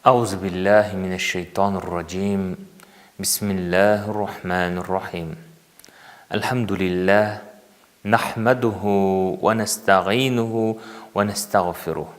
أعوذ بالله من الشيطان الرجيم بسم الله الرحمن الرحيم الحمد لله نحمده ونستعينه ونستغفره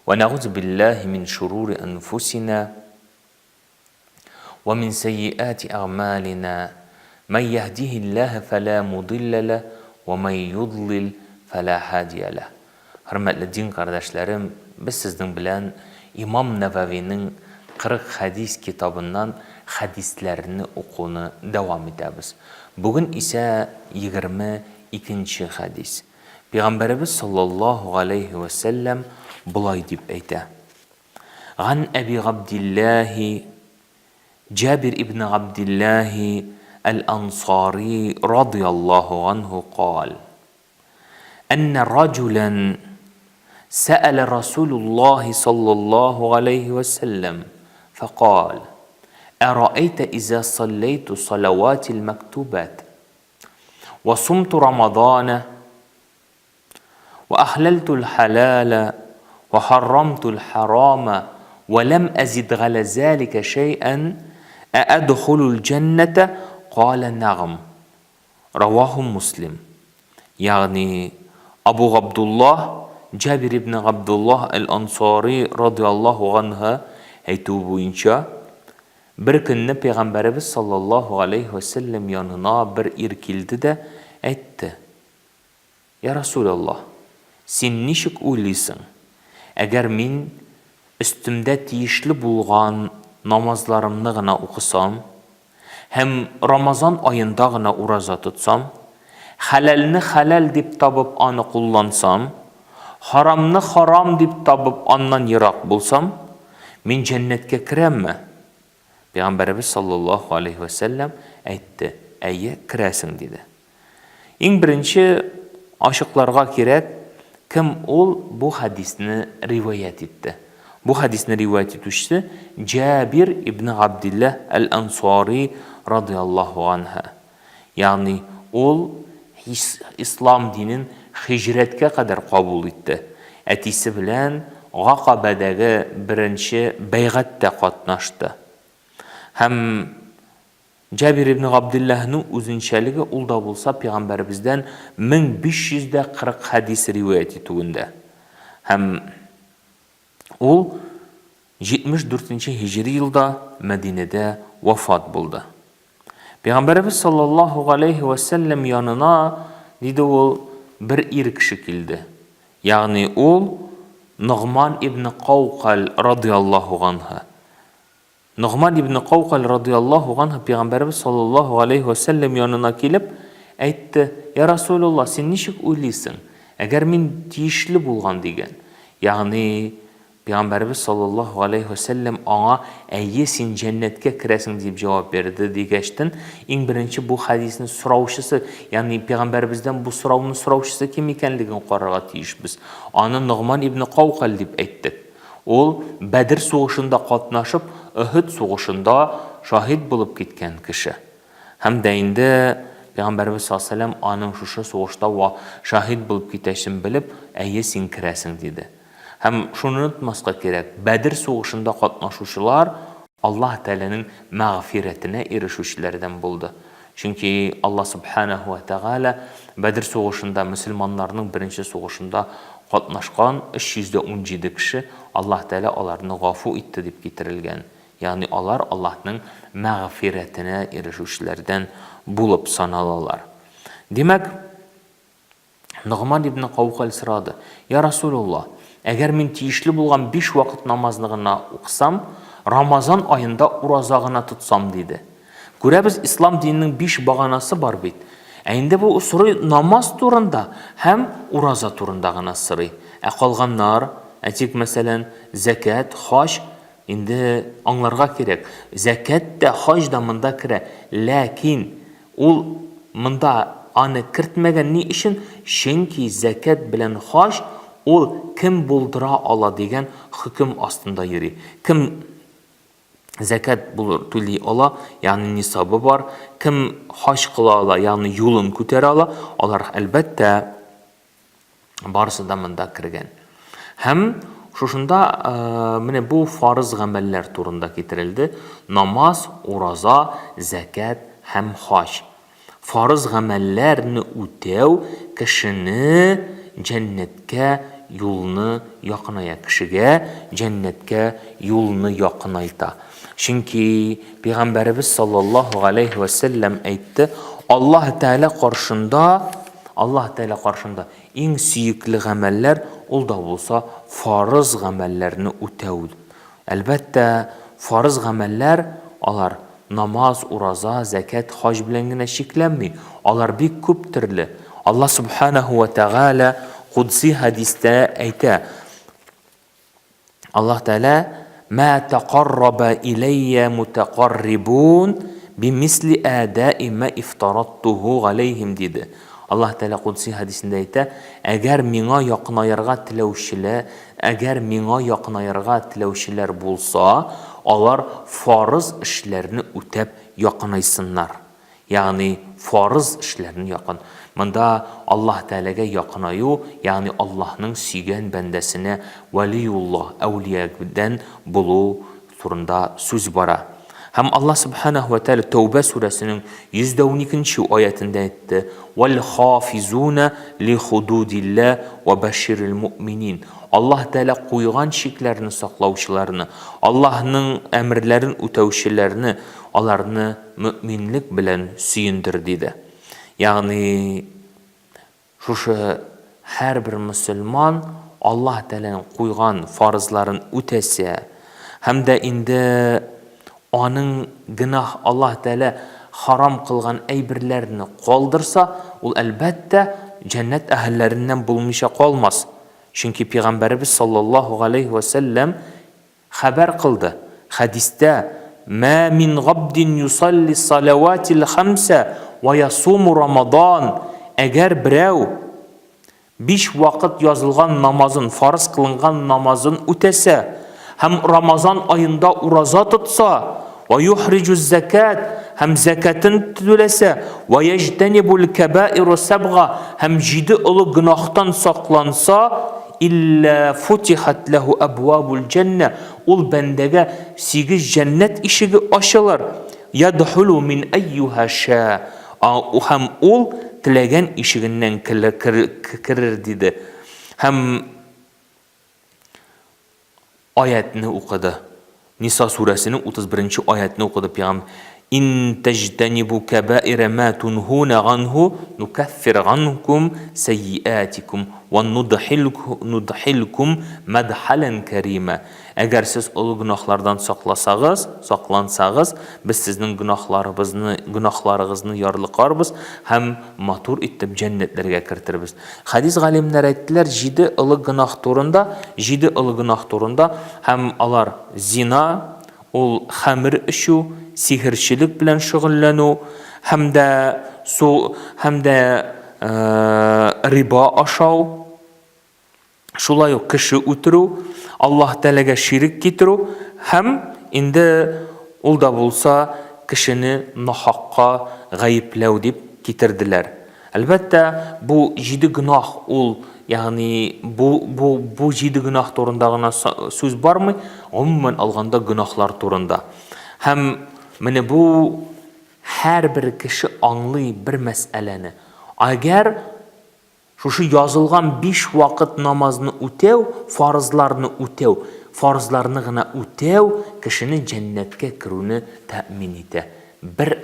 ونعوذ بالله من شرور أنفسنا ومن سيئات أعمالنا من يهده الله فلا مضل له ومن يضلل فلا هادي له. Hürmetli din kardeşlerim, biz sizden bilen İmam Nevevi'nin 40 hadis kitabından hadislerini okunu devam ederiz. Bugün ise 22. hadis. Peygamberimiz sallallahu aleyhi ve sellem bulay deyip eyte. An Ebi Abdillahi Cabir ibn Abdillahi el-Ansari radıyallahu anhu قال أن رجلا سأل رسول الله صلى الله عليه وسلم فقال أرأيت إذا صليت صلوات المكتوبات وصمت رمضان وأحللت الحلال وحرمت الحرام ولم أزد على ذلك شيئا أأدخل الجنة قال نعم رواه مسلم. Yani Abu Abdullah Cabir ibn Abdullah el-Ansari radıyallahu anh'a aytuğu boyunca bir günde Peygamberimiz sallallahu aleyhi ve sellem yanına bir irkildi de etti. Ya Resulallah, sen nişik uylisin? Eğer men üstümde tiyişli bulgan namazlarımni gına okusam, hem Ramazan ayında gına uraza tutsam, halalni halal deb tabıp onu kullansam, haramni haram deb tabıp ondan yiroq bo'lsam, men jannatga kirammi? Peygamberimiz sallallahu aleyhi ve sellem aytdi, "Ayye, kirasin" dedi. Eng birinchi oshiqlarga kerak, kim ol bu hadisni rivoyat etdi. Bu hadisni rivoyat etuvchisi Cabir ibn Abdullah el-Ansari radıyallahu anha. Yani ol İslam dinin hicretke kadar kabul etti. Etisi bilen Aqabadagi birinchi bay'atda qatnashdi. Hem Cabir ibn Abdullah'ның o'zinchaligi ulda bo'lsa Peygamberimizden 1540 hadis rivoyat etuvinde. Hem ol 74-hicri yılda Medine'de vafat buldu. Peygamberimiz sallallahu aleyhi ve sellem yanına dedi ol bir ir kişi keldi. Yani ol Nu'man ibn Qawqal radıyallahu anha. Nu'man ibn Qawqal radıyallahu anha Peygamberimiz sallallahu aleyhi ve sellem yanına kelip aytdi, "Ya Resulullah, sen nişik uylisin? Eğer men tiyişli bulgan" degen. Yani Peygamberimiz sallallahu aleyhi ve sellem ona "Ayye, sen cennetke kiresin" deyip cevap verdi degeçtin. En birinci bu hadisin soravchisi, yani Peygamberimizden bu soravni soravchisi kim ekanligini qararga tiyishmiz. Onu Nu'man ibn Qawqal deb aytdik. Ol Badr soğuşunda qatnaşıp Uhud soğuşunda şahit bulup ketgan kishi. Hem de endi Peygamberimiz sallallahu aleyhi ve sellem onun şu soğuşta şahit bulup ketishini bilip "Ayye, sen kiresin" dedi. Hem şunu unutmasqa kerak, Badr soğuşunda qatnaşuvchilar Allah Teala'nın mağfiretine erişuvchilerden buldu. Çünkü Allah Subhanahu ve Teala Badr soğuşunda Müslümanların birinci soğuşunda qatnaşqan 317 kişi Allah Teala onlarını gafu etti deb getirilgan. Yani onlar Allah'ın mağfiretine erişuvchilerden bulup sanalalar. Demek Nu'man ibn Qawqal so'radi, "Ya Resulullah, eğer men tiyişli bulgan 5 vakit namazını okusam, Ramazan ayında urazağına tutsam" dedi. Görəbiz İslam dininin 5 bağanası var bit. Endi bu soru namaz turunda hem uraza turunda gana soru. Qalganlar, atik mesela zakat, hac, endi anlarga kerak. Zakat da hac da mında kire. Lakin ol mında ani kirtmagan ni için? Çünki zakat bilen hac ol kim buldura ala degan hüküm aslında yeri. Kim zakat bulur tuli ala, yani nisabı var. Kim hac qila ala, yani yolun ko'tara ala, ular albatta barisi da mında kirgan. Hem Шушында менә бу фарыз гамәлләр турында китерелде. Намаз, ураза, закат һәм хаҗ. Фарыз гамәлләрне үтәү кешене җәннәткә юлны якыная, кешегә җәннәткә юлны якынайта. Чөнки Пәйгамбәрбез саллаллаһу алейхи ва саллям әйтте, Аллаһ Тәгалә каршында иң сөекле гамәлләр ул да булса фарыз гамәлләрне үтәү. Әлбәттә, фарыз гамәлләр алар намаз, ураза, закат, хаҗ белән генә шикләнми. Алар бик күп төрле. Аллаһ субханаһу ва тәгалә Кудси хадистә әйтә. Аллаһ Тәгалә: "Ма тaqarraba ilayya mutaqarribun bimithli ada'i ma iftaradtuhu alayhim" диде. Аллаһ Тәгалә Кудси хадисендә әйтә: "Әгәр миңа якынаярга теләүчеләр булса, алар фарыз эшләрне үтәп якынайсыннар." Ягъни фарыз эшләрне якын. Монда Аллаһ Тәгаләгә якынаю, ягъни Аллаһның сөйгән бәндәсенә валиуллаһ, әүлиядән булу турында сүз бара. Һәм Аллаһ субханаһу ва тәгалә Тәүбә сүрәсенең 112-нче аятында әйтте: "Вал хафизуна ли худудиллаһ ва баширил муъминин." Аллаһ Тәгалә куйган шикләрне саклаучыларны, Аллаһның әмерләрен үтәүчеләрне, аларны мөэминлек белән сөендер диде. Ягъни шушы һәрбер мөселман Аллаһ Тәгаләнең куйган фарызларын үтәсә, һәм дә инде аның гынах Аллаһ Тәгалә харам кылган әйберләрне калдырса, ул әлбәттә җәннәт әһелләреннән булмыйча калмас. Чөнки Пәйгамбәрбез саллаллаһу алейхи ва саллям хәбәр кылды. Хадистә: "Ма мин габдин юсалли салаватил хамса ва ясуму рамадан." Әгәр берәү 5 вакыт язылган намазын, фарыз кылынган намазын үтәсә, һәм Рамазан айында ураза тотса, ва юхриджу закат, һәм закатын түләсә, ва яҗтанибул кабаир сабга, һәм 7 олы гынахтан сакланса, илля футихат лаху абвабул җанна, ул бәндәгә 8 җәннәт ишеге ачылыр. Ядхулу мин айюха ша, һәм ул теләгән ишегеннән кирер диде. Һәм аятны укыды. Ниса сүрәсенең 31-нче аятны укыды Пәйгамбәр. "Ин таҗтанибу кабаира ма тунхуна ганху нукаффир ганкум сайyiатикум ва нудхилкум мадхалан карима." Әгәр сез олы гынахлардан саклансагыз, без сезнең гынахларыгызны ярлыкарбыз һәм матур итеп җәннәтләргә керттербез. Хадис галимнәр әйттеләр 7 олы гынах турында, һәм алар зина, ул хәмер ичү, сихерчилек белән шөгыльләнү, һәм дә риба ашау, шулай ук кеше үтерү, Аллаһ Тәгаләгә ширик китерү, һәм инде ул да булса кешене нахакка гаепләү дип китерделәр. Әлбәттә, бу 7 гынах, ул ягъни бу 7 гынах турында гына сүз бармый, гомумән алганда гынахлар турында. Һәм менә бу һәрбер кеше аңлый бер мәсьәләне. Әгәр шушы язылган 5 вакыт намазны үтәү, фарызларны гына үтәү кешене җәннәткә кируне тәэмин итә. Бер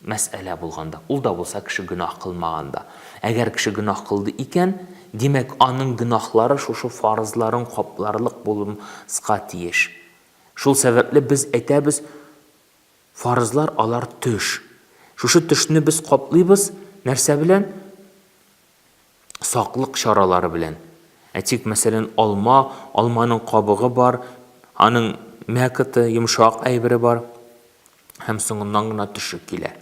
мәсьәлә булганда, ул да булса кеше гынах кылмаганда. Әгәр кеше гынах кылды икән, димәк аның гынахлары шушы фарызларын капларлык булмаска тиеш. Шул сәбәпле без әйтәбез, фарызлар алар төш. Шушы төшне без каплыйбыз нәрсә белән? Саклык чаралары белән. Әйтик, мәсәлән, алманың кабыгы бар, аның мәкыты, йомшак әйбере бар, һәм соңыннан гына төшеп килә.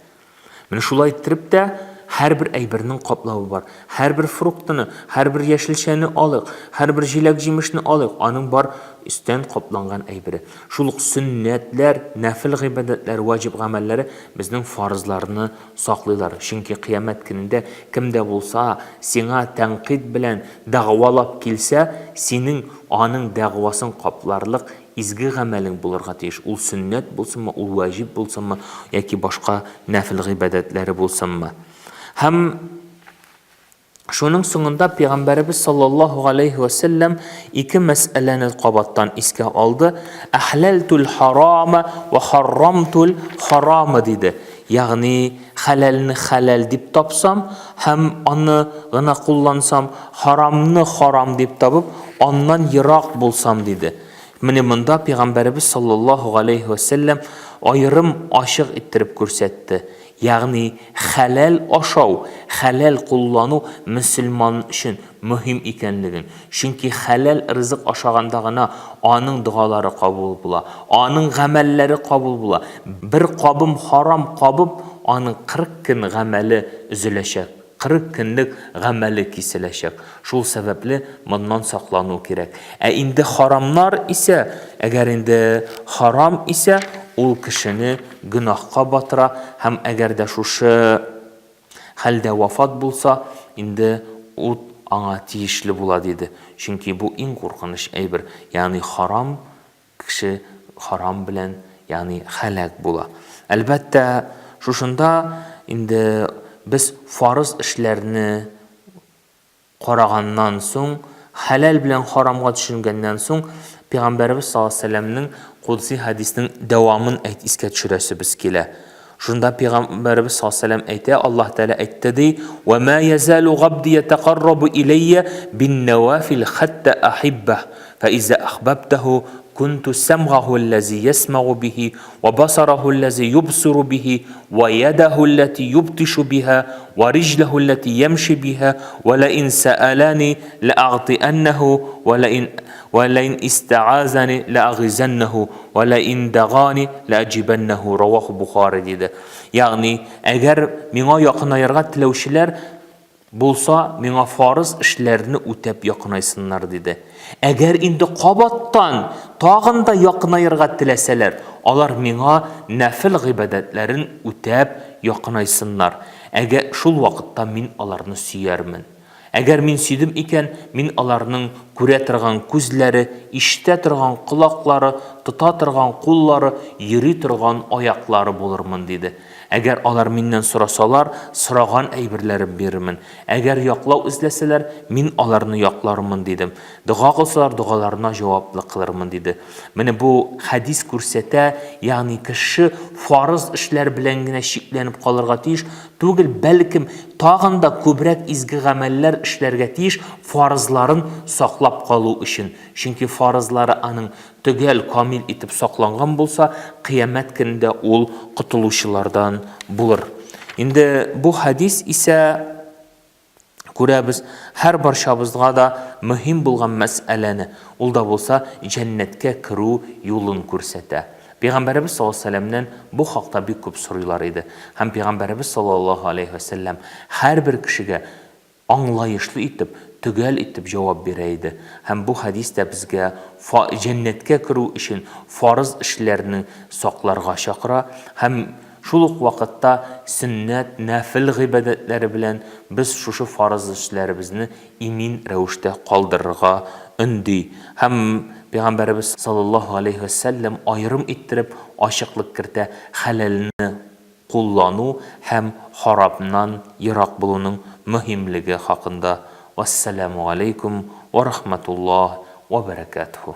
Менә шулай итеп тә һәрбер әйбернең каплавы бар. Һәрбер фруктны, һәрбер яшелчәне алык, һәрбер җиләк-җимешне алык, аның бар үстән капланган әйбере. Шул ук сөннәтләр, нәфил гыйбадәтләр, ваҗиб гамәлләре безнең фарызларны саклыйлар. Чөнки кыямәт көнендә кемдә булса, сиңа тәнкыйть белән дәгъвалап килсә, синең аның дәгъвасын капларлык изге гамәлең булырга тиеш. Ул сөннәт булсынмы, ул ваҗиб булсынмы, яки башка нәфил гыйбадәтләре булсынмы. Һәм шуның соңында Пәйгамбәрбез саллаллаһу алейхи ва саллям ике мәсьәләне кабаттан искә алды. Әхләлтул харама ва харрамтул харама диде. Ягъни халалны халал дип тапсам һәм аны гына куллансам, харамны харам дип табып, аннан ерак булсам диде. Менә монда Пәйгамбәрбез саллаллаһу алейхи ва саллям аерым ачык иттереп күрсәтте. Ягъни халал ашау, халал куллану мөселман өчен мөһим икәнлеген. Чөнки халал ризык ашаганда гына аның дугалары кабул була, аның гамәлләре кабул була. Бер кабым харам кабып, аның 40 көн гамәле üzеләчәк. 40 көнлек гамәле киселәчәк. Шул сәбәпле моннан саклану кирәк. Инде харамнар исә, әгәр инде харам исә, ул кешене гынахка батыра һәм әгәр дә шушы хәлдә вафат булса, инде ут аңа тиешле була диде. Чөнки бу иң куркыныч әйбер. Ягъни харам кеше харам белән, ягъни халак була. Әлбәттә, шушында инде без фарыз эшләрне караганнан соң, халал белән харамга төшенгәннән соң, Пәйгамбәрбез саллаллаһу алейһи ва саллямның Кудси хадисның дәвамын искә төшерәсебез килә. Шунда Пәйгамбәрбез саллаллаһу алейһи ва саллям әйтә, Аллаһ Тәала әйтте ди: "Ва ма язалу габди ятaqarrabu ilayya bin-nawafil hatta ahibbahu, fa iza ahbabtahu kuntu sam'ahu allazi yasma'u bihi wa basarahu allazi yubsiru bihi wa yadahu allati yubtishu biha wa rijluhu allati yamshi biha wa la in sa'alani la'ati'annahu wa la in ista'azani la'aghizannahu wa la in dagani la'ajibannahu." Раваху Бухари диде. Ягъни, әгәр миңа якынайырга теләүчеләр булса, миңа фарыз эшләрне үтәп якынайсыннар диде. Әгәр инде кабаттан тагын да якынайырга теләсәләр, алар миңа нәфил гыйбадәтләрен үтәп якынайсыннар. Әгәр шул вакытта мин аларны сөярмен. Әгәр мин сөйдем икән, мин аларның күрә торган күзләре, ишетә торган колаклары, тота торган куллары, йөри торган аяклары булырмын диде. Әгәр алар миннән сорасалар, сораган әйберләрен бирермен. Әгәр яклау эзләсәләр, мин аларны яклармын дидем. Дуга кылсалар, дугаларына җаваплы кылырмын диде. Менә бу хадис күрсәтә, ягъни кеше фарыз эшләр белән генә шикләнеп калырга тиеш түгел, бәлкем тагын да күбрәк изге гамәлләр эшләргә тиеш, фарызларын саклап калу өчен. Чөнки фарызлары аның төгәл камил итеп сакланган булса, кыямәт көндә ул котылучылардан булыр. Инде бу хадис исә күрәбез, һәр барчабызга да мөһим булган мәсьәләне, ул да булса җәннәткә керү юлын күрсәтә. Пәйгамбәрбез саллаллаһу алейһи ва саллямнан бу хакта бик күп сорыйлар иде. Һәм Пәйгамбәрбез саллаллаһу алейһи ва саллям һәрбер кешегә аңлаешлы итеп, төгәл итеп җавап бирә иде. Һәм бу хадистә безгә җәннәткә керү өчен фарыз эшләрне сакларга чакыра. Һәм шул ук вакытта сөннәт, нәфил гыйбадәтләре белән без шушы фарыз эшләребезне имин рәвештә калдырырга өнди. Һәм Пәйгамбәрбез саллаллаһу алейһи ва саллям аерым иттереп ачыклык кертә халалны куллану һәм харамнан ерак булуның мөһимлеге хакында. Вассаламу алейкум ва рахматуллаһи ва баракатуху.